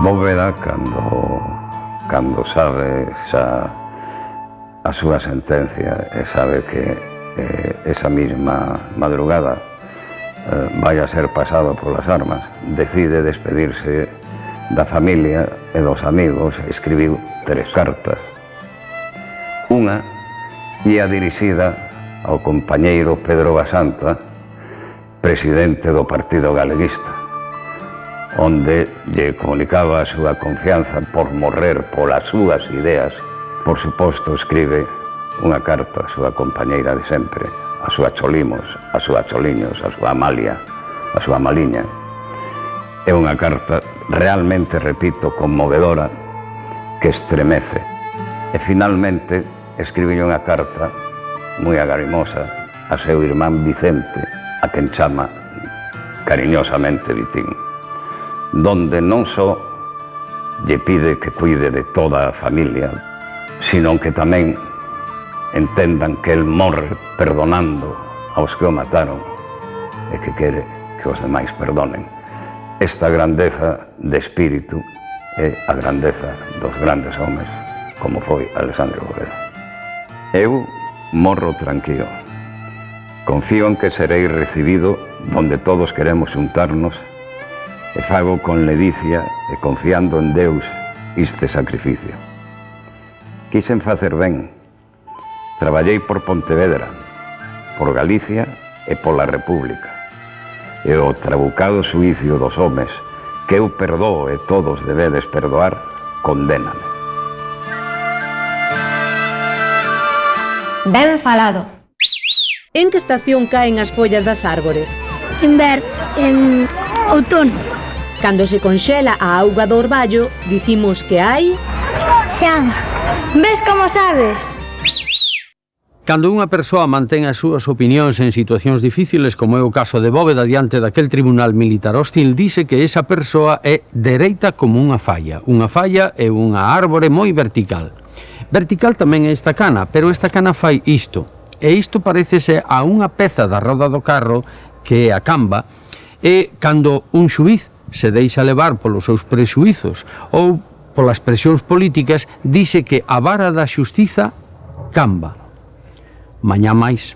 Bóveda, cando sabe xa a súa sentencia e sabe que esa mesma madrugada vai a ser pasado polas armas, decide despedirse da familia e dos amigos, escribiu 3 cartas. Unha ia dirixida ao compañeiro Pedro Basanta, presidente do Partido Galeguista, onde lle comunicaba a súa confianza por morrer polas súas ideas. Por suposto, escribe unha carta a súa compañeira de sempre, a súa Cholimos, a súa Choliños, a súa Amalia, a súa Maliña. É unha carta realmente, repito, conmovedora, que estremece. E finalmente escribe unha carta moi agarimosa a seu irmán Vicente, a quen chama cariñosamente Vitín, donde non só lle pide que cuide de toda a familia, sino que tamén entendan que el morre perdonando aos que o mataron e que quere que os demais perdonen. Esta grandeza de espírito é a grandeza dos grandes homes, como foi Alexandre Bóveda. Eu morro tranquilo. Confío en que serei recibido donde todos queremos xuntarnos e fago con ledicia e confiando en Deus este sacrificio. Quixen facer ben. Traballei por Pontevedra, por Galicia e pola República. E o trabucado suicio dos homes que eu perdoo e todos debedes perdoar, condéname. Ben falado. En que estación caen as follas das árbores? Inverno, en outono. Cando se conxela a auga do orballo, dicimos que hai... Xa. Ves como sabes? Cando unha persoa mantén as súas opinións en situacións difíciles, como é o caso de Bóveda diante daquel tribunal militar hostil, dice que esa persoa é dereita como unha falla. Unha falla é unha árbore moi vertical. Vertical tamén é esta cana, pero esta cana fai isto. E isto parécese a unha peza da roda do carro, que é a camba, e cando un xuíz se deixa levar polos seus prexuizos ou polas presións políticas, dice que a vara da xustiza camba. Mañá máis.